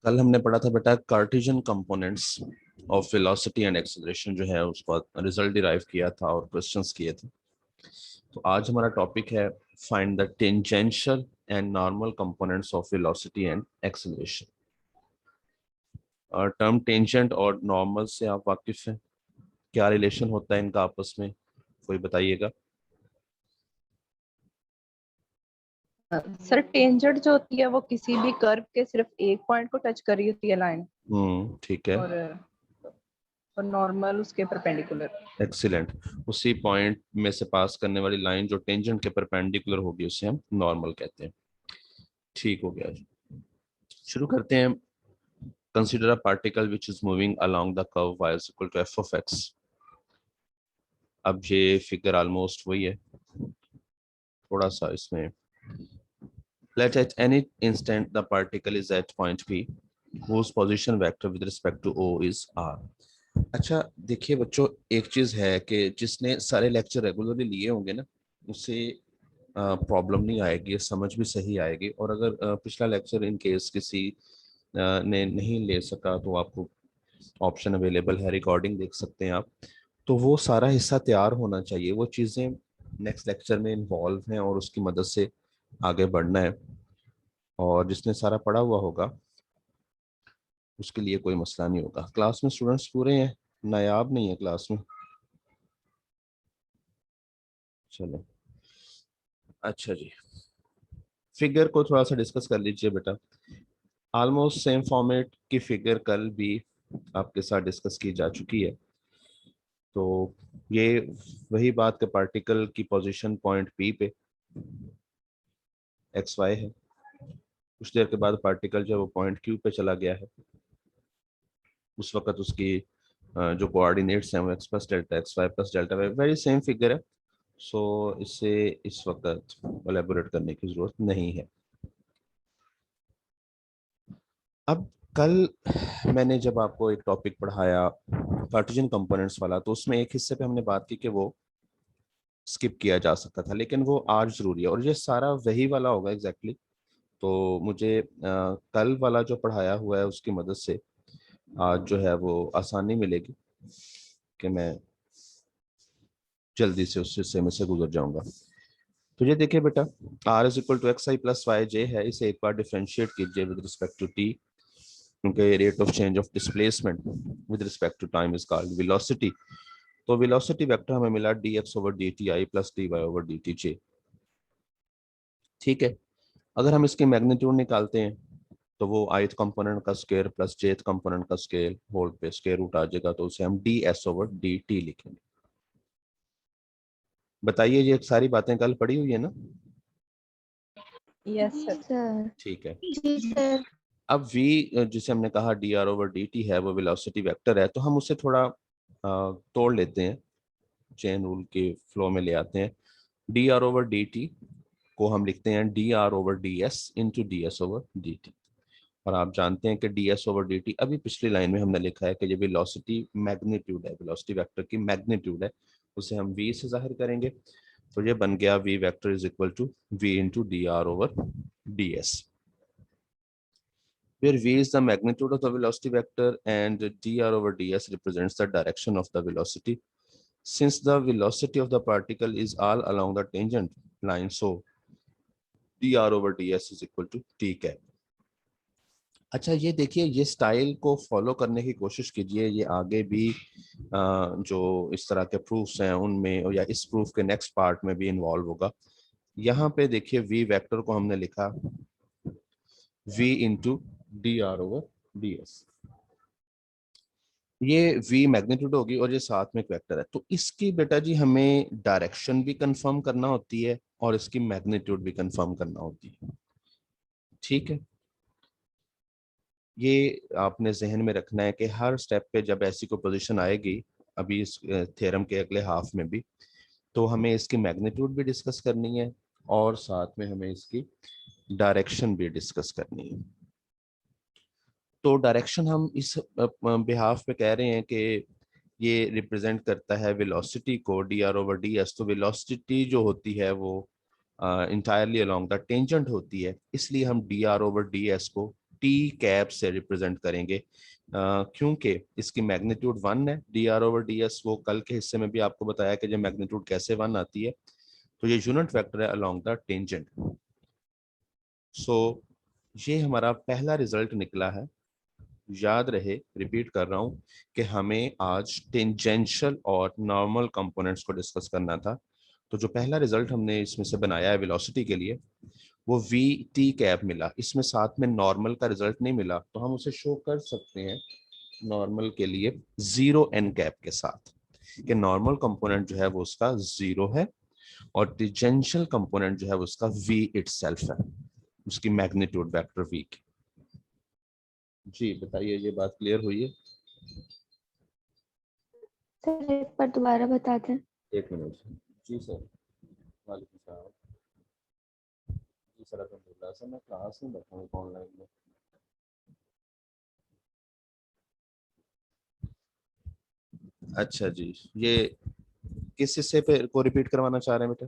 कल हमने पढ़ा था बेटा Cartesian components of velocity and acceleration जो है उसका रिजल्ट डिराइव किया था और क्वेश्चंस किए थे। तो आज हमारा टॉपिक है find the tangential and normal components of velocity and acceleration. Term tangent और नॉर्मल से आप वाकिफ हैं? क्या रिलेशन होता है इनका आपस में, कोई बताइएगा। सर टेंजेंट जो होती है वो किसी भी कर्व के सिर्फ एक पॉइंट को टच कर रही होती है लाइन, ठीक है। और नॉर्मल उसके परपेंडिकुलर। एक्सीलेंट। उसी पॉइंट में से पास करने वाली लाइन जो टेंजेंट के परपेंडिकुलर होगी उसे हम नॉर्मल कहते हैं। ठीक हो गया, शुरू करते हैं। Consider a particle which is moving along the curve y is equal to f of x। अब ये फिगर ऑलमोस्ट वही है, थोड़ा सा इसमें let at any instant the particle is at point p whose position vector with respect to o is r। अच्छा देखिए बच्चों, एक चीज है कि जिसने सारे लेक्चर रेगुलरली लिए होंगे ना उसे प्रॉब्लम नहीं आएगी, समझ भी सही आएगी। और अगर पिछला लेक्चर इन केस किसी ने नहीं ले सका तो आपको ऑप्शन अवेलेबल है, रिकॉर्डिंग देख सकते हैं आप। तो वो सारा हिस्सा तैयार होना चाहिए, वो चीज़ें नेक्स्ट लेक्चर में इन्वॉल्व हैं और उसकी मदद से आगे बढ़ना है। और जिसने सारा पढ़ा हुआ होगा उसके लिए कोई मसला नहीं होगा। क्लास में स्टूडेंट्स पूरे हैं, नायाब नहीं है क्लास में? चलो अच्छा जी, फिगर को थोड़ा सा डिस्कस कर लीजिए बेटा। ऑलमोस्ट सेम फॉर्मेट की फिगर कल भी आपके साथ डिस्कस की जा चुकी है। तो ये वही बात के पार्टिकल की पोजीशन पॉइंट पी पे एक्स वाई है। कुछ देर के बाद पार्टिकल जब वो पॉइंट क्यू पे चला गया है उस वक्त उसकी जो कोऑर्डिनेट्स हैं वो x plus delta x y plus delta y, very same figure है। सो इससे इस वक्त एलेबोरेट करने की जरूरत नहीं है। अब कल मैंने जब आपको एक टॉपिक पढ़ाया कार्टेशियन कंपोनेंट्स वाला, तो उसमें एक हिस्से पे हमने बात की कि वो स्किप किया जा सकता था, लेकिन वो आज जरूरी है और ये सारा वही वाला होगा एग्जैक्टली। तो मुझे कल वाला जो पढ़ाया हुआ है उसकी मदद से आज जो है वो आसानी मिलेगी कि मैं जल्दी से उस हिस्से में से गुजर जाऊंगा। तो ये देखिए बेटा, r is equal to x i plus y j है, इसे एक बार डिफ्रेंशिएट कीजिए विद रिस्पेक्ट टू टी, क्योंकि rate of change of displacement with respect to time is called velocity. तो वेलोसिटी वेक्टर हमें मिला d x over d t i plus d y over d t j. ठीक है, अगर हम इसकी magnitude निकालते हैं तो वो ith कंपोनेंट का स्क्वायर प्लस jth कंपोनेंट का स्क्वायर होल पे स्क्वायर रूट आ जाएगा, तो उसे हम D s over d T लिखेंगे। बताइए, ये सारी बातें कल पढ़ी हुई है ना? Yes sir. ठीक है। जी सर। अब v जिसे हमने कहा D r over d T है, वो वेलोसिटी वेक्टर है, तो हम उसे थोड़ा तोड़ लेते हैं, चेन रूल के फ्लो में ले आते हैं। D r over d t को हम लिखते हैं D r over d s into d s over d T. और आप जानते हैं कि D s over d T, अभी पिछली लाइन में हमने लिखा है कि ये वेलोसिटी मैग्नीट्यूड है, वेलोसिटी वेक्टर की मैग्नीट्यूड है, उसे हम v से जाहिर करेंगे। तो ये बन गया v vector is equal to v into d r over d s, where v is the magnitude of the velocity vector and dr over ds represents the direction of the velocity. Since the velocity of the particle is all along the tangent line, so dr over ds is equal to t cap। अच्छा ये देखिए, ये style को follow करने की कोशिश कीजिए, ये आगे भी जो इस तरह के प्रूफ्स हैं उनमें या इस प्रूफ के नेक्स्ट पार्ट में भी इन्वॉल्व होगा। यहाँ पे देखिए v वेक्टर को हमने लिखा v into d r over d S, ये v मैग्नीट्यूड होगी और ये साथ में एक वेक्टर है, तो इसकी बेटा जी हमें डायरेक्शन भी कंफर्म करना होती है और इसकी मैग्नीट्यूड भी कंफर्म करना होती है। ठीक है, ये आपने जहन में रखना है कि हर स्टेप पे जब ऐसी कोई पोजीशन आएगी, अभी इस थ्योरम के अगले हाफ में भी, तो हमें इसकी मैग्नीट्यूड भी डिस्कस करनी है और साथ में हमें इसकी डायरेक्शन भी डिस्कस करनी है। तो डायरेक्शन हम इस बिहाफ पे कह रहे हैं कि ये रिप्रेजेंट करता है वेलोसिटी को d r over d S. तो वेलोसिटी जो होती है वो इंटायरली अलोंग द टेंजेंट होती है, इसलिए हम D r over d S को टी कैप से रिप्रेजेंट करेंगे, क्योंकि इसकी मैग्नीट्यूड 1 है, D r over d S. वो कल के हिस्से में भी आपको बताया कि जब मैग्नीट्यूड कैसे 1 आती है, तो ये यूनिट वेक्टर है अलोंग द टेंजेंट। सो ये हमारा पहला रिजल्ट निकला है। याद रहे, रिपीट कर रहा हूं कि हमें आज टेंजेंशियल और नॉर्मल कंपोनेंट्स को डिस्कस करना था। तो जो पहला रिजल्ट हमने इसमें से बनाया है वेलोसिटी के लिए, वो वी टी कैप मिला। इसमें साथ में नॉर्मल का रिजल्ट नहीं मिला, तो हम उसे शो कर सकते हैं नॉर्मल के लिए 0 n कैप के साथ, कि नॉर्मल कंपोनेंट जो है वो उसका 0 है और टेंजेंशियल कंपोनेंट जो है वो उसका v इटसेल्फ है, उसकी मैग्नीट्यूड वेक्टर v की। जी बताइए, ये बात क्लियर हुई है? सर एक बार दोबारा बता दें। 1 मिनट। जी सर, वालेकुम सलाम। जी सर, अल्हम्दुलिल्लाह सर, मैं क्लास में बैठा हूँ ऑनलाइन में। अच्छा जी, ये किस हिस्से पे को रिपीट करवाना चाह रहे हैं बेटा?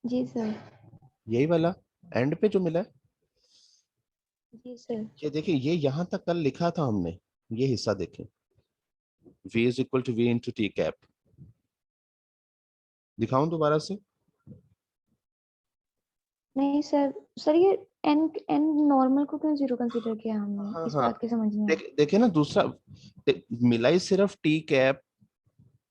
जी सर। यही वाला एंड पे जो मिला है? जी सर। ये देखिए, ये यहाँ तक कल लिखा था हमने, ये हिस्सा देखें, v is equal to v into t cap. दिखाऊं दोबारा से? नहीं सर, सर ये एन एन नॉर्मल को क्यों जीरो कंसीडर किया हमने, हाँ इस हाँ, बात की समझ नहीं आई। देखिए ना, दूसरा मिला ही सिर्फ T cap,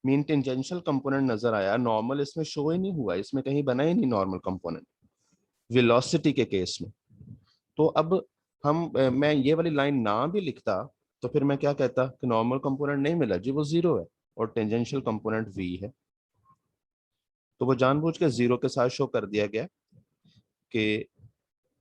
mean tangential component नजर आया, नॉर्मल इसमें शो ही नहीं हुआ, इसमें कहीं बना ही नहीं नॉर्मल कंपोनेंट वेलोसिटी के केस में। तो अब मैं ये वाली लाइन ना भी लिखता, तो फिर मैं क्या कहता कि नॉर्मल कंपोनेंट नहीं मिला जी, वो 0 है और टेंजेंशियल कंपोनेंट v है। तो वो जानबूझ के 0 के साथ शो कर दिया गया कि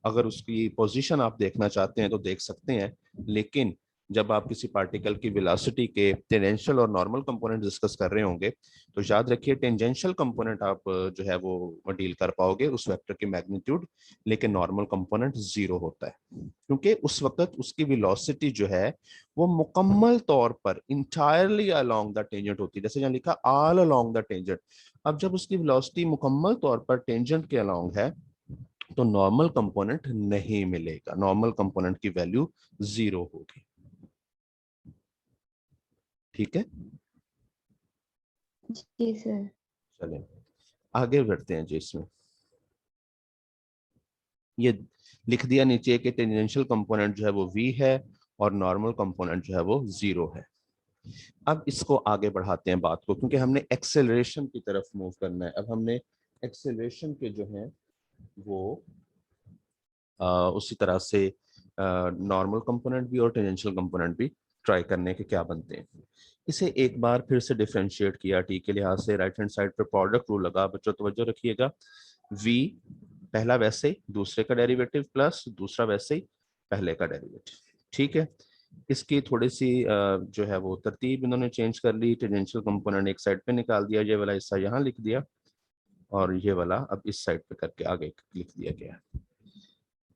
अगर उसकी पोजीशन आप देखना चाहते हैं तो देख सकते हैं, लेकिन जब आप किसी पार्टिकल की वेलोसिटी के टेंजेंशियल और नॉर्मल कंपोनेंट डिस्कस कर रहे होंगे, तो याद रखिए टेंजेंशियल कंपोनेंट आप जो है वो डील कर पाओगे उस वेक्टर की मैग्नीट्यूड, लेकिन नॉर्मल कंपोनेंट 0 होता है, क्योंकि उस वक्त उसकी वेलोसिटी जो है वो मुकम्मल तौर पर इंटायरली अलोंग द टेंजेंट होती है, जैसे यहाँ लिखा ऑल अलोंग द टेंजेंट। अब जब उसकी वेलोसिटी मुकम्मल तौर पर टेंजेंट के अलोंग है, तो नॉर्मल कंपोनेंट नहीं मिलेगा, नॉर्मल कंपोनेंट की वैल्यू 0 होगी। ठीक है, जी सर। चलें आगे बढ़ते हैं जी। इसमें ये लिख दिया नीचे कि टेंजेंशियल कंपोनेंट जो है वो v है और नॉर्मल कंपोनेंट जो है वो 0 है। अब इसको आगे बढ़ाते हैं बात को, क्योंकि हमने एक्सेलरेशन की तरफ मूव करना है। अब हमने एक्सेलरेशन के जो है वो उसी तरह से नॉर्मल कंपोनेंट भी और टेंजेंशियल कंपोनेंट भी ट्राई करने के क्या बनते हैं। इसे एक बार फिर से डिफरेंशिएट किया टी के लिहाज से, राइट हैंड साइड पे प्रोडक्ट रूल लगा, बच्चों तवज्जो रखिएगा। v पहला वैसे ही दूसरे का डेरिवेटिव प्लस दूसरा वैसे ही पहले का डेरिवेटिव। ठीक है, इसकी थोड़ी सी जो है वो तरतीब इन्होंने चेंज कर ली। टेंजेंशियल कंपोनेंट एक साइड पे निकाल दिया, ये वाला हिस्सा यहाँ लिख दिया और ये वाला अब इस साइड पे करके आगे लिख दिया गया।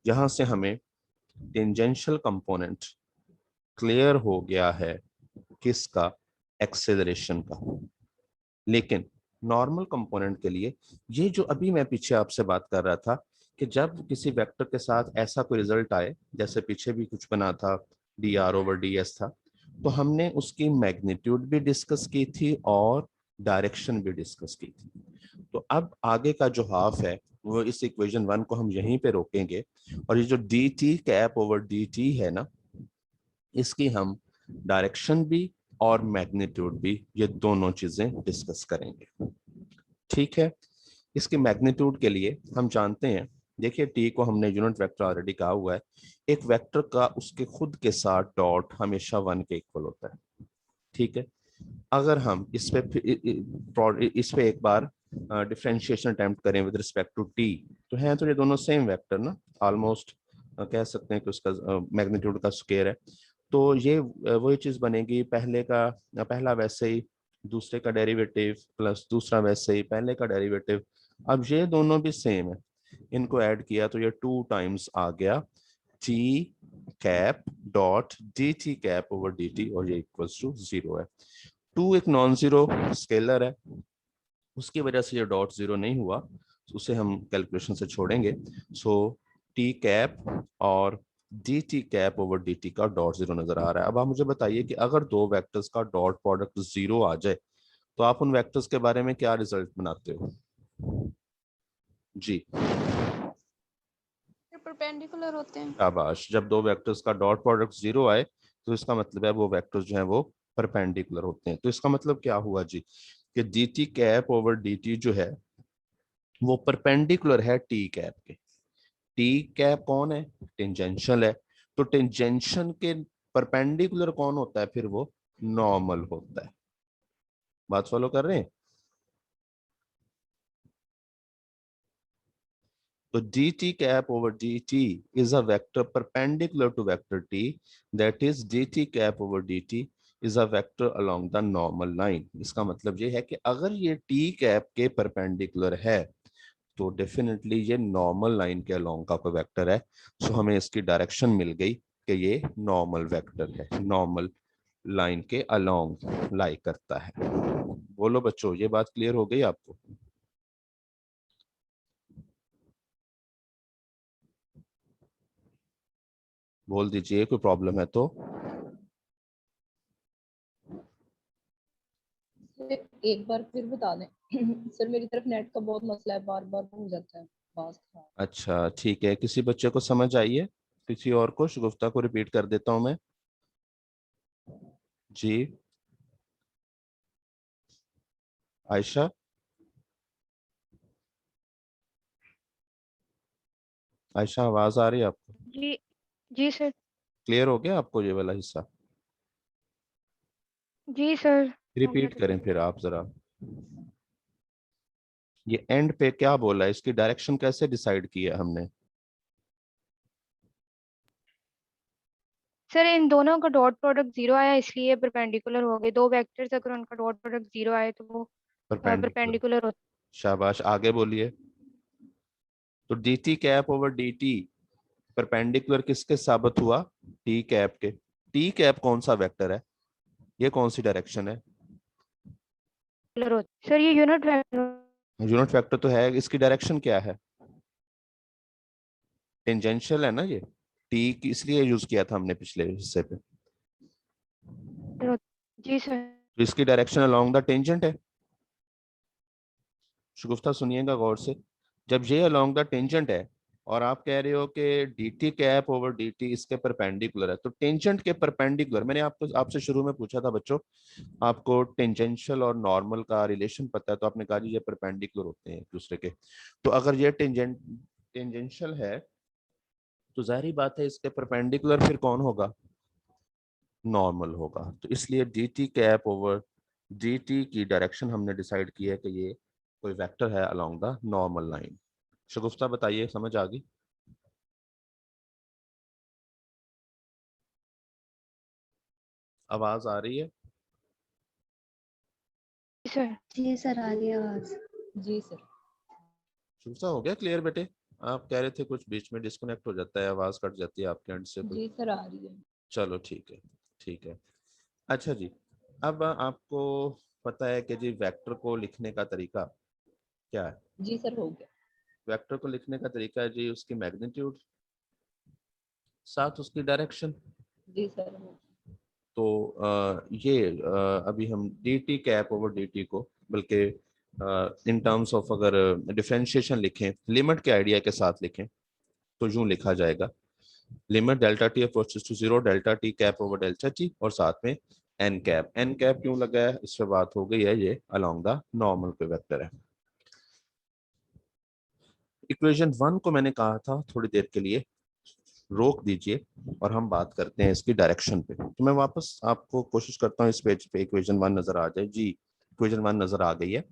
यहां से हमें टेंजेंशियल कंपोनेंट क्लियर हो गया है किसका, एक्सेलरेशन का। लेकिन नॉर्मल कंपोनेंट के लिए ये जो अभी मैं पीछे आपसे बात कर रहा था कि जब किसी वेक्टर के साथ ऐसा कोई रिजल्ट आए, जैसे पीछे भी कुछ बना था D r over d S था, तो हमने उसकी मैग्नीट्यूड भी डिस्कस की थी और डायरेक्शन भी डिस्कस की थी। तो अब आगे का जो हाफ है वो इस इक्वेशन 1 को हम यहीं पे रोकेंगे, और ये जो D t cap over d T है ना, इसकी हम डायरेक्शन भी और मैग्नीट्यूड भी, ये दोनों चीजें डिस्कस करेंगे। ठीक है, इसकी मैग्नीट्यूड के लिए हम जानते हैं, देखिए टी को हमने यूनिट वेक्टर ऑलरेडी कहा हुआ है, एक वेक्टर का उसके खुद के साथ डॉट हमेशा 1 के इक्वल होता है। ठीक है, अगर हम इस पे एक बार डिफरेंशिएशन अटेम्प्ट करें विद रिस्पेक्ट टू टी, तो है तो ये दोनों सेम वेक्टर ना, ऑलमोस्ट कह सकते हैं कि उसका मैग्नीट्यूड का स्क्वायर है। तो ये वही चीज बनेगी, पहला वैसे ही दूसरे का डेरिवेटिव प्लस दूसरा वैसे ही पहले का डेरिवेटिव। अब ये दोनों भी सेम है, इनको ऐड किया तो ये 2 टाइम्स आ गया T cap dot D t cap over d T, और ये इक्वल्स टू 0 है। 2 एक नॉन जीरो स्केलर है, उसकी वजह से ये डॉट 0 नहीं हुआ, तो उसे हम कैलकुलेशन से छोड़ेंगे। सो टी कैप और D t cap over d T का डॉट जीरो नजर आ रहा है। अब आप मुझे बताइए कि अगर दो वेक्टर्स का डॉट प्रोडक्ट जीरो आ जाए तो आप उन वेक्टर्स के बारे में क्या रिजल्ट बनाते हो? जी परपेंडिकुलर होते हैं। शाबाश। जब दो वेक्टर्स का डॉट प्रोडक्ट जीरो आए तो इसका मतलब है वो वेक्टर्स जो हैं वो परपेंडिकुलर होते हैं। तो इसका मतलब क्या हुआ जी कि D t cap over d T जो है वो परपेंडिकुलर है टी कैप के। टी कैप कौन है? टेंजेंशियल है। तो टेंजेंशियल के परपेंडिकुलर कौन होता है? फिर वो नॉर्मल होता है। बात फॉलो कर रहे हैं? तो dt cap over dt is a vector perpendicular to vector t, that is dt cap over dt is a vector along the normal line। इसका मतलब ये है कि अगर ये t cap के परपेंडिकुलर है तो डेफिनेटली ये नॉर्मल लाइन के अलोंग का कोई वेक्टर है। सो हमें इसकी डायरेक्शन मिल गई कि ये नॉर्मल वेक्टर है, नॉर्मल लाइन के अलोंग लाई करता है। बोलो बच्चों, ये बात क्लियर हो गई आपको? बोल दीजिए कोई प्रॉब्लम है तो। एक बार फिर बता दें। सर मेरी तरफ नेट का बहुत मसला है, बार बार हो जाता है, आवाज खराब। अच्छा ठीक है, किसी बच्चे को समझ आई है? किसी और को? शगुफ्ता को रिपीट कर देता हूं मैं। जी आयशा, आयशा आवाज आ रही है आपको? जी जी सर। क्लियर हो गया आपको ये वाला हिस्सा? जी सर। हो गया रिपीट करें रिपीट। फिर आप जरा। ये एंड पे क्या बोला है, इसकी डायरेक्शन कैसे डिसाइड किया हमने? सर इन दोनों का डॉट प्रोडक्ट जीरो आया इसलिए परपेंडिकुलर हो गए। दो वेक्टर्स अगर उनका डॉट प्रोडक्ट जीरो आए तो वो परपेंडिकुलर। परपेंडिकुलर होते शाबाश, आगे बोलिए। तो D t cap over d T perpendicular किसके साबित हुआ? टी कैप के। टी कैप कौन सा वेक्टर है? ये कौन सी डायरेक्शन है? होते सर। ये यूनिट वेक्टर। यूनिट वेक्टर तो है, इसकी डायरेक्शन क्या है? टेंजेंशियल है ना ये। टी की इसलिए यूज किया था हमने पिछले हिस्से पे। जी सर। तो इसकी डायरेक्शन अलोंग द टेंजेंट है। शगुफ्ता सुनिएगा गौर से। जब ये अलोंग द टेंजेंट है और आप कह रहे हो कि D t cap over d T इसके परपेंडिकुलर है, तो टेंजेंट के परपेंडिकुलर, मैंने आपको आपसे शुरू में पूछा था बच्चों, आपको टेंजेंशियल और नॉर्मल का रिलेशन पता है, तो आपने कहा जी ये परपेंडिकुलर होते हैं एक दूसरे के। तो अगर ये टेंजेंशियल है तो जाहिर बात है इसके परपेंडिकुलर फिर कौन होगा? नॉर्मल होगा। तो इसलिए D t cap over d T की डायरेक्शन हमने डिसाइड किया है कि ये कोई वेक्टर है अलोंग द नॉर्मल लाइन। शगुफ्ता बताइए, समझ आ गई? आवाज आ रही है? सर। जी सर आ रही है आवाज। जी सर। शगुफ्ता हो गया क्लियर बेटे? आप कह रहे थे कुछ बीच में डिस्कनेक्ट हो जाता है, आवाज कट जाती है आपके एंड से कोई। जी सर आ रही है। चलो ठीक है, ठीक है। अच्छा जी, अब आपको पता है कि जी वेक्टर को लिखने का तरीका क्या है? जी सर हो गया। वेक्टर को लिखने का तरीका है जी उसकी मैग्नीट्यूड साथ उसकी डायरेक्शन। जी सर हो गया। तो ये अभी हम d t cap over d t को, बल्कि इन टर्म्स ऑफ अगर डिफरेंशिएशन लिखें, लिमिट के आइडिया के साथ लिखें तो यूं लिखा जाएगा, limit delta t approaches to zero delta t cap over delta t, और साथ में एन कैप। एन कैप क्यों लगा है इस पर बात हो गई है, ये अलोंग द नॉर्मल पे वेक्टर है। इक्वेशन वन को मैंने कहा था थोड़ी देर के लिए रोक दीजिए और हम बात करते हैं इसकी डायरेक्शन पे। तो मैं वापस आपको कोशिश करता हूँ इस पेज पे इक्वेशन वन नजर आ जाए जी। इक्वेशन वन नजर आ गई है।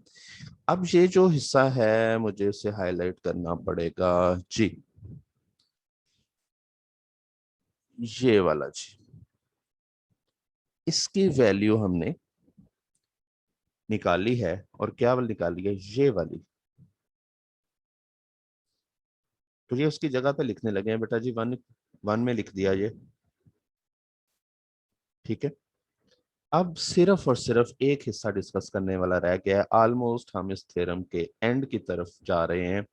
अब ये जो हिस्सा है मुझे इसे हाईलाइट करना पड़ेगा जी, ये वाला जी। इसकी वैल्यू हमने निकाली है, और क्या वाली निकाली है? ये वाली। तो ये उसकी जगह पे लिखने लगे हैं बेटा जी, वन वन में लिख दिया ये, ठीक है। अब सिर्फ और सिर्फ एक हिस्सा डिस्कस करने वाला रह गया है। ऑलमोस्ट हम इस थ्योरम के एंड की तरफ जा रहे हैं।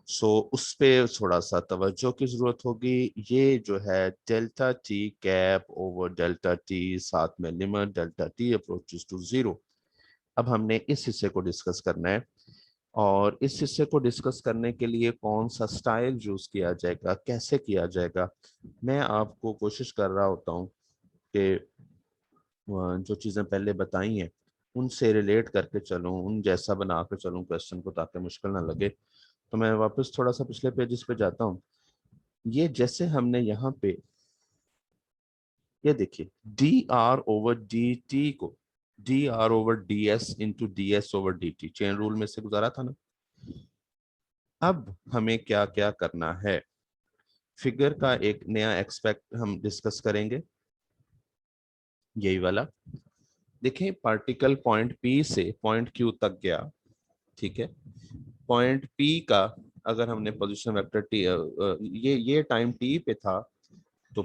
सो उस पे थोड़ा सा तवज्जो की जरूरत होगी। ये जो है delta t cap over delta t, साथ में limit delta t approaches to zero. अब हमने इस हिस्से को डिस्कस करना है, और इस हिस्से को डिस्कस करने के लिए कौन सा स्टाइल यूज किया जाएगा, कैसे किया जाएगा, मैं आपको कोशिश कर रहा होता हूँ कि जो चीज़ें पहले बताई हैं उनसे रिलेट करके चलूँ, उन जैसा बना के चलूँ क्वेश्चन को, ताकि मुश्किल ना लगे। तो मैं वापस थोड़ा सा पिछले पेजेस पे जाता हूँ। ये जैसे हमने यहाँ पे ये देखिए d r over d t को d r over d s into d s over d t chain rule में से गुजारा था ना। अब हमें क्या क्या करना है, फिगर का एक नया एक्सपेक्ट हम डिस्कस करेंगे, यही वाला। देखिए पार्टिकल पॉइंट पी से पॉइंट क्यू तक गया, ठीक है। पॉइंट पी का अगर हमने पोजीशन वेक्टर टी, ये टाइम टी पे था, तो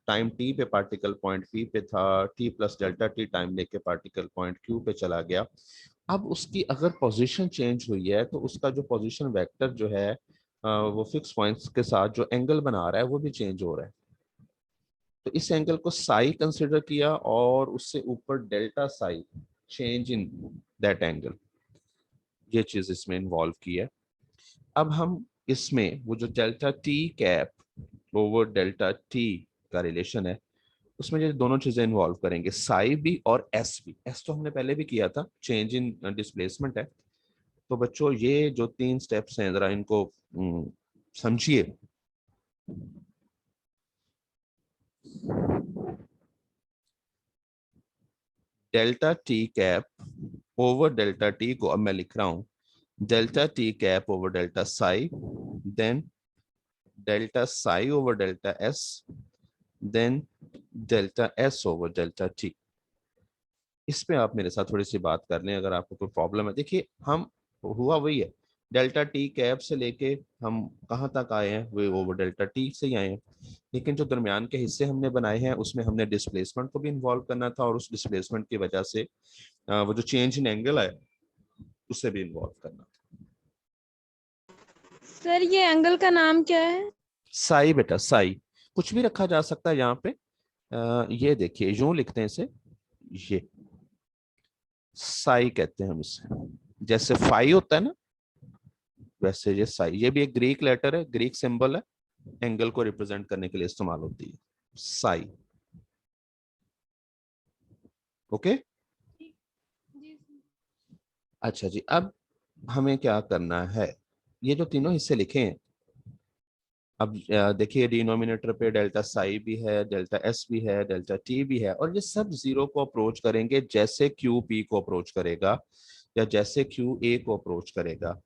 टाइम टी पे पार्टिकल पॉइंट पी पे था, T plus delta T time लेके पार्टिकल पॉइंट क्यू पे चला गया। अब उसकी अगर पोजीशन चेंज हुई है तो उसका जो पोजीशन वेक्टर जो है वो फिक्स पॉइंट्स के साथ जो एंगल बना रहा है वो भी चेंज हो रहा है। तो इस एंगल को साई कंसिडर किया और उससे ऊपर delta Sai, change in that angle, ये चीज इसमें इन्वॉल्व की है। अब हम इसमें वो जो delta t cap over delta T का रिलेशन है, उसमें ये दोनों चीजें इन्वॉल्व करेंगे, साई भी और एस भी। एस तो हमने पहले भी किया था, चेंज इन डिस्प्लेसमेंट है। तो बच्चों ये जो 3 स्टेप्स हैं जरा इनको समझिए। Delta t cap over delta t को अब मैं लिख रहा हूं delta t cap over delta psi, then delta psi over delta s, then delta s over delta t. इस पे आप मेरे साथ थोड़ी सी बात कर लें अगर आपको कोई प्रॉब्लम है। देखिए हम हुआ वही है, डेल्टा टी कैप से लेके हम कहाँ तक आए हैं, वो ओवर डेल्टा टी से ही आए हैं। लेकिन जो दरमियान के हिस्से हमने बनाए हैं उसमें हमने डिस्प्लेसमेंट को भी इन्वॉल्व करना था, और उस डिस्प्लेसमेंट की वजह से वो जो चेंज इन एंगल है उसे भी इन्वॉल्व करना। सर ये एंगल का नाम क्या है? साई बेटा साई, कुछ भी रखा जा सकता है यहाँ पे। ये देखिए यूं लिखते हैं इसे, ये साई कहते हैं हम इसे, जैसे फाई होता है ना वैसे ये साई। ये भी एक ग्रीक लेटर है, ग्रीक सिंबल है, एंगल को रिप्रेजेंट करने के लिए इस्तेमाल होती है साई। ओके अच्छा जी, अब हमें क्या करना है, ये जो तीनों हिस्से लिखे हैं, अब देखिए डिनोमिनेटर पे डेल्टा साई भी है, डेल्टा एस भी है, डेल्टा टी भी है, और ये सब जीरो को अप्रोच करेंगे जैसे क्यू पी को अप्रोच करेगा, या जैसे क्यू ए को अप्रोच करेगा,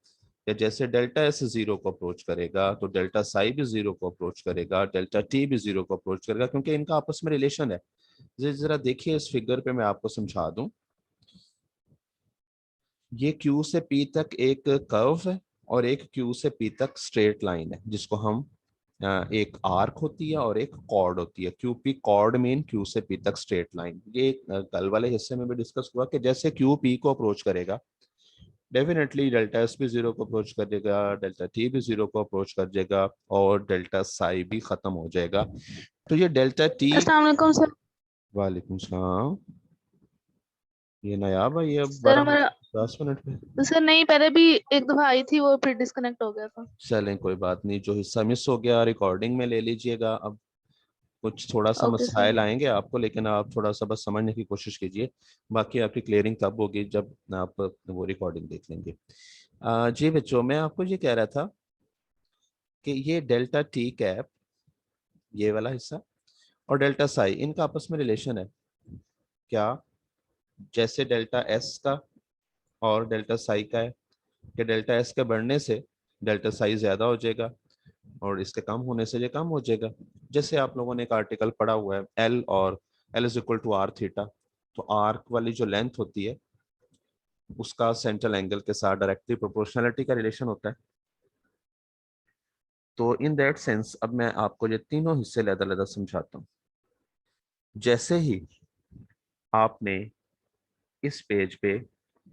या जैसे डेल्टा एस जीरो को अप्रोच करेगा तो डेल्टा साई भी जीरो को अप्रोच करेगा, डेल्टा टी भी जीरो को अप्रोच करेगा, क्योंकि इनका आपस में रिलेशन है। जरा देखिए इस फिगर पे मैं आपको समझा दूं। ये क्यू से पी तक एक कर्व है, और एक क्यू से पी तक स्ट्रेट लाइन है, जिसको हम एक आर्क होती है और एक कॉर्ड होती है। Q p chord mean q से पी तक स्ट्रेट लाइन। ये कल वाले हिस्से में भी डिस्कस हुआ कि जैसे क्यू पी को अप्रोच करेगा डेफिनेटली डेल्टा एस भी जीरो को अप्रोच कर देगा, डेल्टा टी भी जीरो को अप्रोच कर देगा, और डेल्टा साई भी खत्म हो जाएगा। तो ये डेल्टा टी, अस्सलाम वालेकुम सर। वालेकुम सलाम, ये नायाब है, ये अब सर 12 हमारा 10 मिनट पे। सर नहीं, पहले भी एक दफा आई थी, वो फिर डिस्कनेक्ट हो गया था। चलें कोई बात नहीं, जो हिस्सा मिस हो गया रिकॉर्डिंग में ले लीजिएगा। अब कुछ थोड़ा सा ओके सर। मसाइल आएंगे आपको, लेकिन आप थोड़ा सा बस समझने की कोशिश कीजिए। बाकी आपकी क्लियरिंग तब होगी जब आप वो रिकॉर्डिंग देख लेंगे। जी बच्चों, मैं आपको ये कह रहा था कि ये डेल्टा टी कैप, ये वाला हिस्सा, और डेल्टा साई, इनका आपस में रिलेशन है क्या, जैसे डेल्टा एस का और डेल्टा साई का है, कि डेल्टा एस के बढ़ने से डेल्टा साई ज्यादा हो जाएगा और इसके कम होने से ये कम हो जाएगा। जैसे आप लोगों ने एक आर्टिकल पढ़ा हुआ है एल, और l is equal to r theta, तो आर्क वाली जो लेंथ होती है उसका सेंट्रल एंगल के साथ डायरेक्टली प्रोपोर्शनलिटी का रिलेशन होता है। तो इन दैट सेंस अब मैं आपको ये तीनों हिस्से लहदा समझाता हूँ। जैसे ही आपने इस पेज पे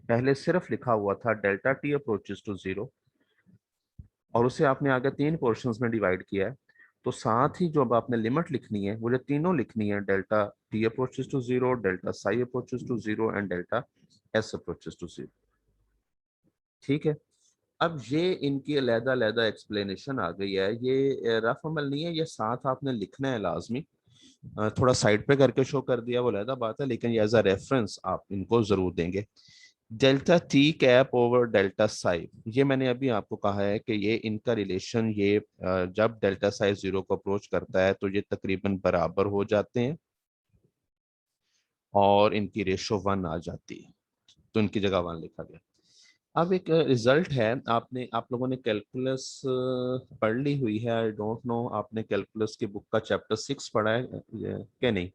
पहले सिर्फ लिखा हुआ था delta t approaches to zero, और उसे आपने आगे 3 पोर्शंस में डिवाइड किया है, तो साथ ही जो अब आपने लिमिट लिखनी है वो जो तीनों लिखनी है, delta t approaches to 0, delta psi approaches to 0 and delta s approaches to 0। ठीक है, अब ये इनकी अलग-अलग एक्सप्लेनेशन आ गई है। ये रफ अमल नहीं है, ये साथ आपने लिखना है लाजमी। थोड़ा साइड पे करके शो कर दिया वो अलग बात है, लेकिन ये एज अ रेफरेंस आप इनको जरूर देंगे। Delta t cap over delta Sai, ये मैंने अभी आपको कहा है कि ये इनका रिलेशन, ये जब डेल्टा साई 0 को अप्रोच करता है तो ये तकरीबन बराबर हो जाते हैं और इनकी रेशो 1 आ जाती है, तो इनकी जगह 1 लिखा गया। अब एक रिजल्ट है, आप लोगों ने कैलकुलस पढ़ ली हुई है, आई डोंट नो आपने कैलकुलस की बुक का चैप्टर 6 पढ़ा है क्या नहीं,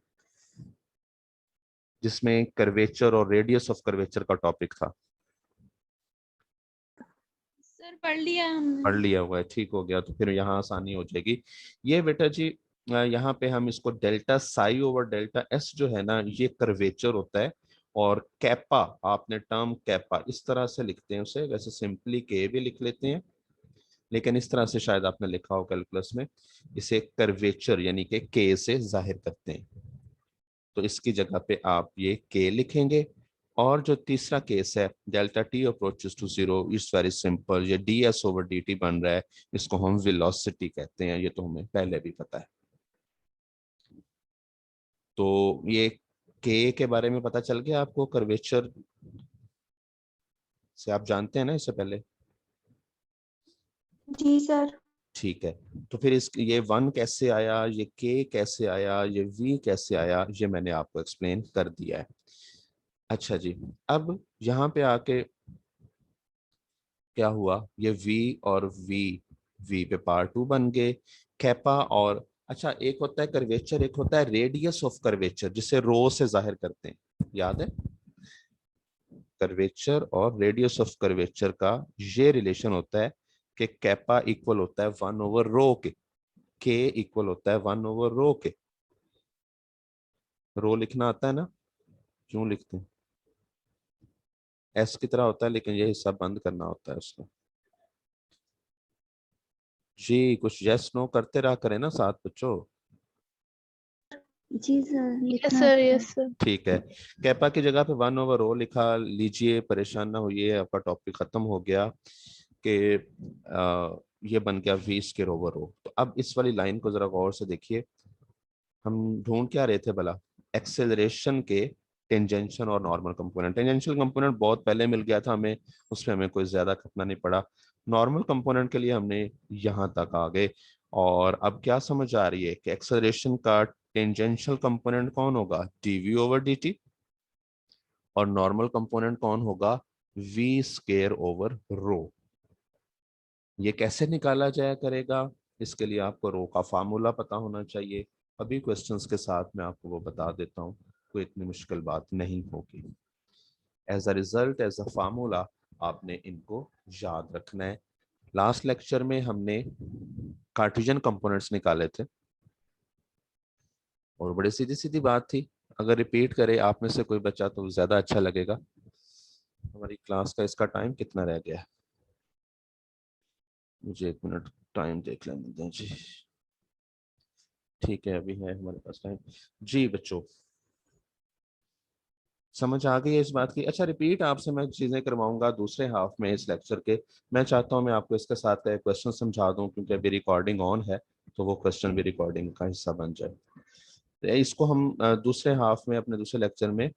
जिसमें कर्वेचर और रेडियस ऑफ कर्वेचर का टॉपिक था। सर पढ़ लिया हमने। पढ़ लिया हुआ है, ठीक हो गया, तो फिर यहाँ आसानी हो जाएगी। ये बेटा जी यहाँ पे हम इसको delta psi over delta S जो है ना, ये कर्वेचर होता है, और कैपा आपने टर्म कैपा इस तरह से लिखते हैं उसे, वैसे सिंपली के भी लिख लेते हैं, लेकिन इस तरह से शायद आपने लिखा हो कैलकुलस में, इसे कर्वेचर यानी कि के से जाहिर करते हैं, तो इसकी जगह पे आप ये के लिखेंगे। और जो तीसरा केस है delta t approaches to 0, it's very simple, ये d s over d t बन रहा है, इसको हम वेलोसिटी कहते हैं, ये तो हमें पहले भी पता है। तो ये के बारे में पता चल गया आपको, कर्वेचर से आप जानते हैं ना इससे पहले? जी सर। ठीक है, तो फिर इस ये 1 कैसे आया, ये के कैसे आया, ये वी कैसे आया, ये मैंने आपको एक्सप्लेन कर दिया है। अच्छा जी, अब यहाँ पे आके क्या हुआ, ये v और v पे पावर 2 बन गए, कैपा और अच्छा एक होता है कर्वेचर, एक होता है रेडियस ऑफ कर्वेचर, जिसे रो से जाहिर करते हैं, याद है? कर्वेचर और रेडियस ऑफ कर्वेचर का ये रिलेशन होता है कि कैपा इक्वल होता है 1 ओवर रो के इक्वल होता है 1 ओवर रो के। रो लिखना आता है ना, क्यों लिखते हैं? एस की तरह होता है, लेकिन ये हिस्सा बंद करना होता है उसका। जी कुछ यस नो करते रहा करें ना साथ बच्चों। जी सर, यस लिखना सर, आता है। Yes sir. ठीक है, कैपा की जगह पे 1 ओवर रो लिखा लीजिए, परेशान ना होइए, आपका टॉपिक खत्म हो गया कि ये बन गया v स्क्वायर ओवर रो। तो अब इस वाली लाइन को जरा गौर से देखिए, हम ढूंढ क्या रहे थे भला? एक्सेलरेशन के टेंजेंशियल और नॉर्मल कंपोनेंट। टेंजेंशियल कंपोनेंट बहुत पहले मिल गया था हमें, उसमें हमें कोई ज्यादा खपना नहीं पड़ा। नॉर्मल कंपोनेंट के लिए हमने यहाँ तक आ गए, और अब क्या समझ आ रही है कि एक्सेलरेशन का टेंजेंशियल कंपोनेंट कौन होगा, dv ओवर dt, और नॉर्मल कंपोनेंट कौन होगा, v स्क्वायर ओवर रो। ये कैसे निकाला जाया करेगा, इसके लिए आपको रो का फार्मूला पता होना चाहिए। अभी क्वेश्चंस के साथ मैं आपको वो बता देता हूँ, कोई इतनी मुश्किल बात नहीं होगी। As a result, as a formula आपने इनको याद रखना है। लास्ट लेक्चर में हमने कार्टेशियन कंपोनेंट्स निकाले थे, और बड़ी सीधी सीधी बात थी। अगर रिपीट करे आप में से कोई बच्चा तो ज्यादा अच्छा लगेगा। हमारी क्लास का इसका टाइम कितना रह गया है, मुझे 1 मिनट टाइम देख लेने दें जी। ठीक है, अभी है हमारे पास टाइम जी। बच्चों समझ आ गई है इस बात की? अच्छा, रिपीट आपसे मैं चीजें करवाऊंगा दूसरे हाफ में इस लेक्चर के। मैं चाहता हूं मैं आपको इसके साथ क्वेश्चन समझा दूं, क्योंकि अभी रिकॉर्डिंग ऑन है, तो वो क्वेश्चन भी रिकॉर्डिंग का हिस्सा बन जाए। तो इसको हम दूसरे हाफ में, अपने दूसरे लेक्चर में,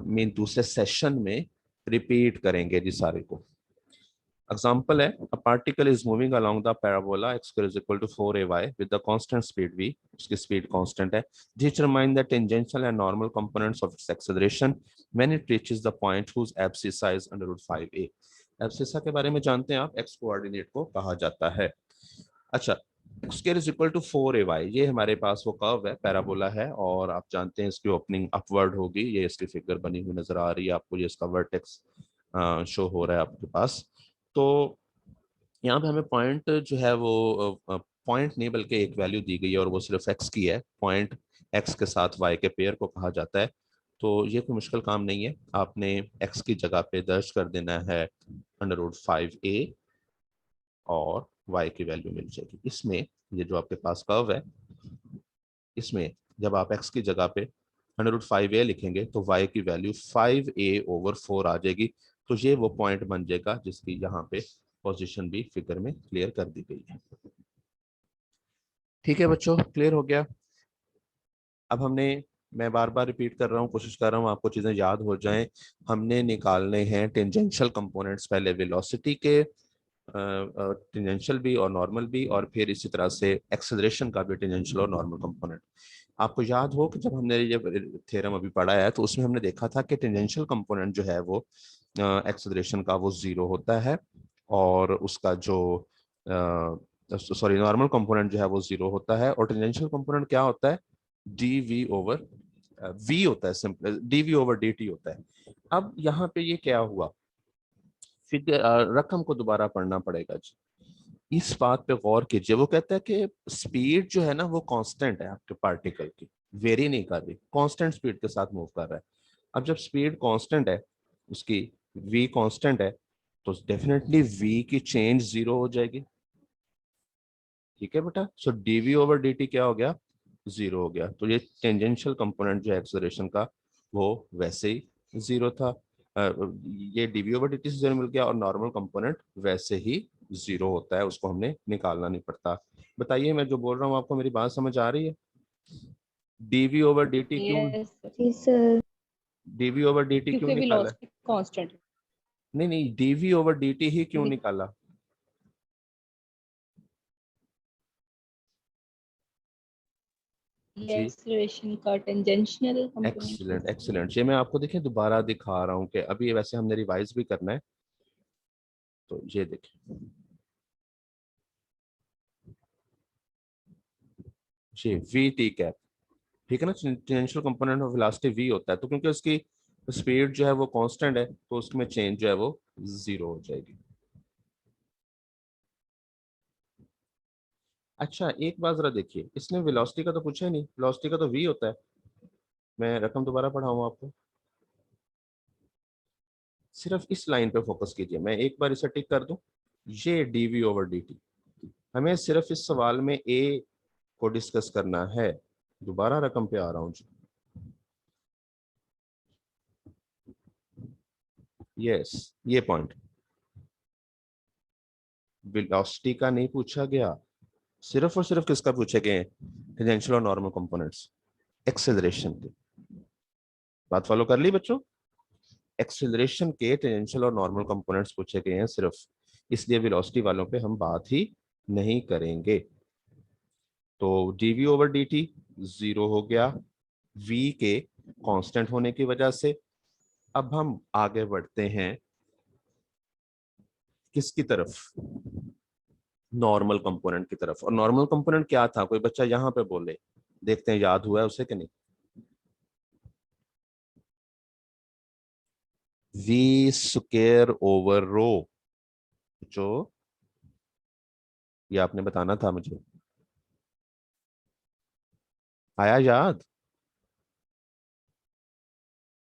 मीन दूसरे सेशन में रिपीट करेंगे जी सारे को। एग्जाम्पल है, a particle is moving along the parabola x square is equal to 4ay with the constant speed v, उसकी speed constant है। Determine the tangential and normal components of its acceleration when it reaches the point whose abscissa is under root 5a। abscissa के बारे में जानते हैं आप, x coordinate को कहा जाता है। अच्छा, x square is equal to 4ay, ये हमारे पास वो कर्व है, पैराबोला है, और आप जानते हैं इसकी ओपनिंग अपवर्ड होगी। ये इसकी फिगर बनी हुई नजर आ रही है आपको, ये इसका वर्टेक्स शो हो रहा है आपके पास। तो यहाँ पे हमें पॉइंट जो है वो पॉइंट नहीं बल्कि एक वैल्यू दी गई है, और वो सिर्फ एक्स की है। पॉइंट एक्स के साथ वाई के पेयर को कहा जाता है। तो ये कोई मुश्किल काम नहीं है, आपने एक्स की जगह पे दर्ज कर देना है अंडर रूट 5a और y की वैल्यू मिल जाएगी। इसमें ये जो आपके पास कर्व है, इसमें जब आप x की जगह पे √5a लिखेंगे तो y की वैल्यू 5a/4 आ जाएगी। तो ये वो पॉइंट बन जाएगा जिसकी यहाँ पे पोजीशन भी फिगर में क्लियर कर दी गई है। ठीक है बच्चों, क्लियर हो गया। अब मैं बार बार रिपीट कर रहा हूँ, कोशिश कर रहा हूँ आपको चीजें याद हो जाएं। हमने निकालने हैं टेंजेंशियल कंपोनेंट्स, पहले वेलोसिटी के टेंजेंशियल भी और नॉर्मल भी, और फिर इसी तरह से एक्सेलरेशन का भी टेंजेंशियल और नॉर्मल कंपोनेंट। आपको याद हो कि जब हमने ये थ्योरम अभी पढ़ा है तो उसमें हमने देखा था कि टेंजेंशियल कंपोनेंट जो है वो एक्सेलरेशन का वो 0 होता है, और उसका जो नॉर्मल कंपोनेंट जो है वो 0 होता है, और टेंजेंशियल कंपोनेंट क्या होता है, वी होता है, सिंपल dv/dt होता है। अब यहाँ पे ये क्या हुआ, फिगर रकम को दोबारा पढ़ना पड़ेगा जी। इस बात पे गौर कीजिए, वो कहता है कि स्पीड जो है ना वो कांस्टेंट है आपके पार्टिकल की, वेरी नहीं कर रही, कांस्टेंट स्पीड के साथ मूव कर रहा है। अब जब स्पीड कांस्टेंट है, उसकी v कांस्टेंट है, तो डेफिनेटली v की चेंज 0 हो जाएगी। ठीक है बेटा, सो dv/dt क्या हो गया, 0 हो गया। तो ये टेंजेंशियल कंपोनेंट जो है एक्सेलरेशन का वो वैसे ही 0 था। ये dv/dt से 0 मिल गया, और नॉर्मल कंपोनेंट वैसे ही 0 होता है, उसको हमने निकालना नहीं पड़ता। बताइए, मैं जो बोल रहा हूँ आपको मेरी बात समझ आ रही है? dv/dt क्यों, यस जी सर। dv/dt क्यों क्योंकि निकाला? वेलोसिटी कांस्टेंट है। नहीं नहीं, dv/dt ही क्यों निकाला? ये जी, एक्सेलरेशन का टेंजेंशियल एक्सीलेंट कंपोनेंट। एक्सीलेंट। ये मैं आपको देखिए दोबारा दिखा रहा हूँ कि अभी वैसे हमने रिवाइज भी करना है, तो ये देखिए, जी वी टी कैप, ठीक है ना। Tangential component of velocity v होता है, तो क्योंकि उसकी स्पीड जो है वो कांस्टेंट है, तो उसमें चेंज जो है वो 0 हो जाएगी। अच्छा, एक बात जरा देखिए, इसने वेलोसिटी का तो पूछा ही नहीं, वेलोसिटी का तो वी होता है। मैं रकम दोबारा पढ़ाऊँ आपको, सिर्फ इस लाइन पे फोकस कीजिए। मैं एक बार इसे टिक कर दूं, ये dv/dt। हमें सिर्फ इस सवाल में a को डिस्कस करना है। दोबारा रकम पे आ रहा हूं जी। यस, ये पॉइंट वेलोसिटी का नहीं पूछा गया, सिर्फ और सिर्फ किसका पूछे गए, टेंजेंशियल और नॉर्मल कंपोनेंट्स, एक्सेलरेशन के। बात फॉलो कर ली बच्चों? एक्सेलरेशन के टेंजेंशियल और नॉर्मल कंपोनेंट्स पूछे गए हैं सिर्फ, इसलिए वेलोसिटी वालों पे हम बात ही नहीं करेंगे। तो dv/dt 0 हो गया v के कांस्टेंट होने की वजह से। अब हम आगे बढ़ते हैं किसकी तरफ, नॉर्मल कंपोनेंट की तरफ। और नॉर्मल कंपोनेंट क्या था, कोई बच्चा यहाँ पे बोले, देखते हैं याद हुआ है उसे कि नहीं। v²/ρ, जो ये आपने बताना था मुझे, आया याद?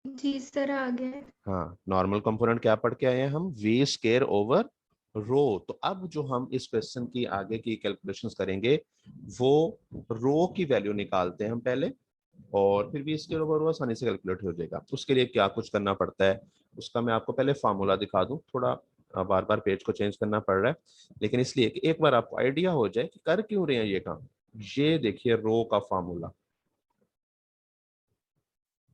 जी सर, आ गए। हाँ, नॉर्मल कंपोनेंट क्या पढ़ के आए हैं हम, v²/ρ। तो अब जो हम इस क्वेश्चन की आगे की कैलकुलेशंस करेंगे, वो रो की वैल्यू निकालते हैं हम पहले, और फिर v²/ρ आसानी से कैलकुलेट हो जाएगा। उसके लिए क्या कुछ करना पड़ता है, उसका मैं आपको पहले फार्मूला दिखा दूं। थोड़ा बार बार पेज को चेंज करना पड़ रहा है, लेकिन इसलिए कि एक बार आपको आइडिया हो जाए कि कर क्यों रहे हैं ये काम। ये देखिए रो का फार्मूला।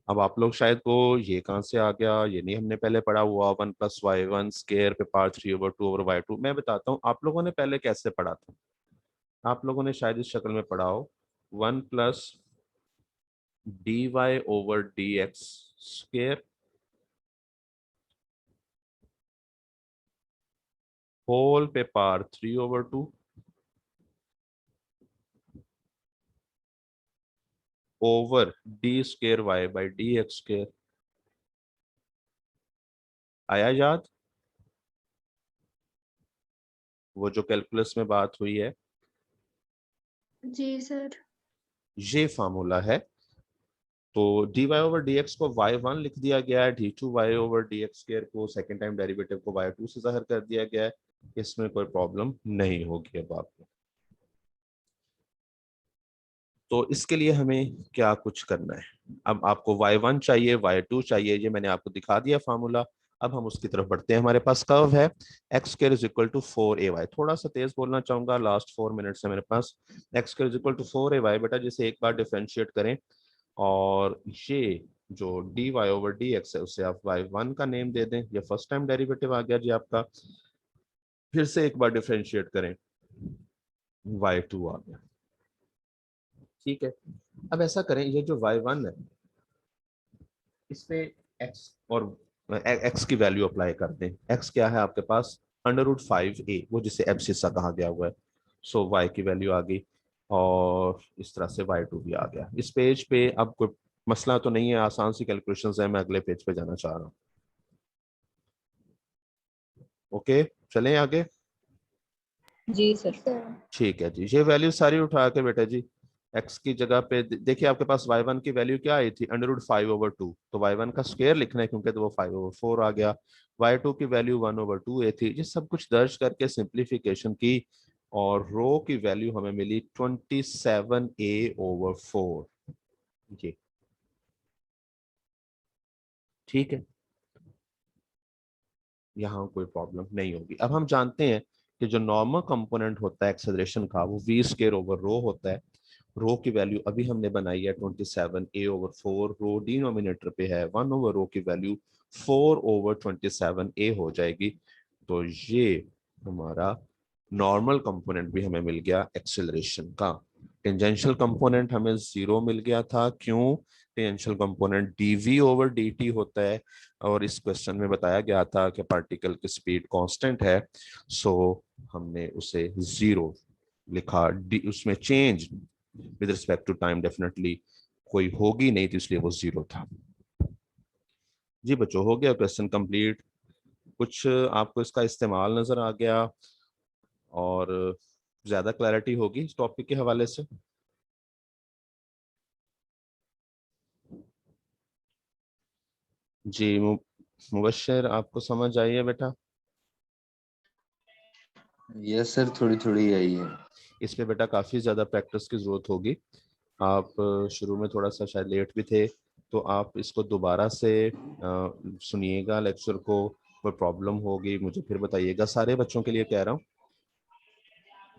अब आप लोग शायद को ये कहाँ से आ गया, ये नहीं हमने पहले पढ़ा हुआ, 1+y1² पे पावर 3/2/y2। मैं बताता हूँ आप लोगों ने पहले कैसे पढ़ा था। आप लोगों ने शायद इस शक्ल में पढ़ा हो, 1+dy/dx² होल पे पावर 3/2 ओवर d²y/dx²। आया याद वो जो कैलकुलस में बात हुई है? जी सर। ये फार्मूला है। तो dy/dx को y1 लिख दिया गया है, d2y/dx² को सेकेंड टाइम डेरिवेटिव को y2 से जाहिर कर दिया गया है, इसमें कोई प्रॉब्लम नहीं होगी अब आपको। तो इसके लिए हमें क्या कुछ करना है, अब आपको y1 चाहिए, y2 चाहिए, ये मैंने आपको दिखा दिया फार्मूला। अब हम उसकी तरफ बढ़ते हैं। हमारे पास कर्व है x² is equal to 4ay। थोड़ा सा तेज बोलना चाहूंगा, लास्ट 4 मिनट से मेरे पास। x² is equal to 4ay बेटा, जिसे एक बार डिफरेंशिएट करें और ये जो dy ओवर dx है उसे आप y1 का नेम दे दें, ये फर्स्ट टाइम डेरिवेटिव आ गया जी आपका। फिर से एक बार डिफरेंशिएट करें, y2 आ गया। ठीक है, अब ऐसा करें, ये जो y1 है इस पे x और x की वैल्यू अप्लाई कर दें। x क्या है आपके पास, √5a, वो जिसे एब्सिसा कहा गया हुआ है। सो y की वैल्यू आ गई और इस तरह से y2 भी आ गया। इस पेज पे अब कोई मसला तो नहीं है, आसान सी कैलकुलेशंस है। मैं अगले पेज पे जाना चाह रहा हूँ। ओके, चलें आगे। जी सर। ठीक है जी, ये वैल्यू सारी उठा के बेटा जी x की जगह पे देखिए, आपके पास y1 की वैल्यू क्या आई थी, √5/2। तो y1 का स्क्वायर लिखना है क्योंकि तो वो 5/4 आ गया। y2 की वैल्यू 1/2a थी। ये सब कुछ दर्ज करके सिंप्लीफिकेशन की और रो की वैल्यू हमें मिली 27a/4। जी ठीक है, यहाँ कोई प्रॉब्लम नहीं होगी। अब हम जानते हैं कि जो नॉर्मल कंपोनेंट होता है एक्सेलरेशन का वो v² होता है। रो की वैल्यू अभी हमने बनाई है 27a/4। रो डिनोमिनेटर पे है, 1/रो की वैल्यू 4/27a हो जाएगी। तो ये हमारा नॉर्मल कंपोनेंट भी हमें मिल गया एक्सेलरेशन का। टेंजेंशियल कंपोनेंट हमें 0 मिल गया था, क्यों? टेंजेंशियल कंपोनेंट dv/dt होता है और इस क्वेश्चन में बताया गया था कि पार्टिकल की स्पीड कांस्टेंट है। सो हमने उसे 0 लिखा। उसमें change with respect to time definitely कोई होगी नहीं थी, इसलिए वो 0 था। जी बच्चों, हो गया क्वेश्चन कंप्लीट। कुछ आपको इसका इस्तेमाल नजर आ गया और ज्यादा क्लैरिटी होगी इस टॉपिक के हवाले से? जी मुबश्शिर, आपको समझ आई है बेटा? यस सर, थोड़ी थोड़ी आई है। इस पे बेटा काफ़ी ज़्यादा प्रैक्टिस की ज़रूरत होगी। आप शुरू में थोड़ा सा शायद लेट भी थे, तो आप इसको दोबारा से सुनिएगा लेक्चर को। कोई प्रॉब्लम होगी मुझे फिर बताइएगा। सारे बच्चों के लिए कह रहा हूँ,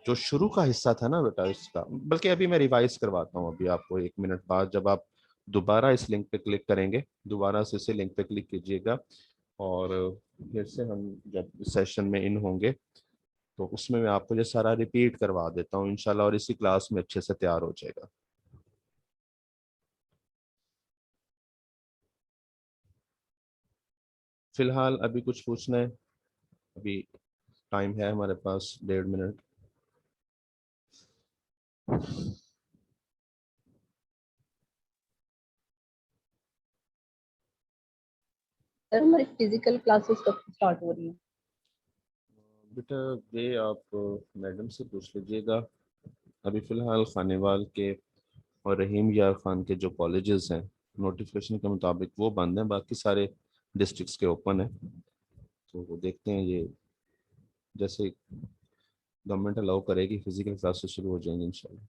जो शुरू का हिस्सा था ना बेटा इसका, बल्कि अभी मैं रिवाइज करवाता हूँ अभी आपको 1 मिनट बाद। जब आप दोबारा इस लिंक पे क्लिक करेंगे, दोबारा से इसे लिंक पे क्लिक कीजिएगा और फिर से हम जब सेशन में इन होंगे तो उसमें मैं आपको ये सारा रिपीट करवा देता हूँ इंशाल्लाह, और इसी क्लास में अच्छे से तैयार हो जाएगा। फिलहाल अभी कुछ पूछना है? अभी टाइम है हमारे पास 1.5 मिनट। सर हमारी फिजिकल क्लासेस कब स्टार्ट हो रही है? बेटा ये आप मैडम से पूछ लीजिएगा। अभी फिलहाल खानेवाल के और रहीम यार खान के जो कॉलेजेस हैं नोटिफिकेशन के मुताबिक वो बंद हैं, बाकी सारे डिस्ट्रिक्ट्स के ओपन है। तो वो देखते हैं, ये जैसे गवर्नमेंट अलाउ करेगी फिजिकल क्लासेस शुरू हो जाएंगे इंशाल्लाह।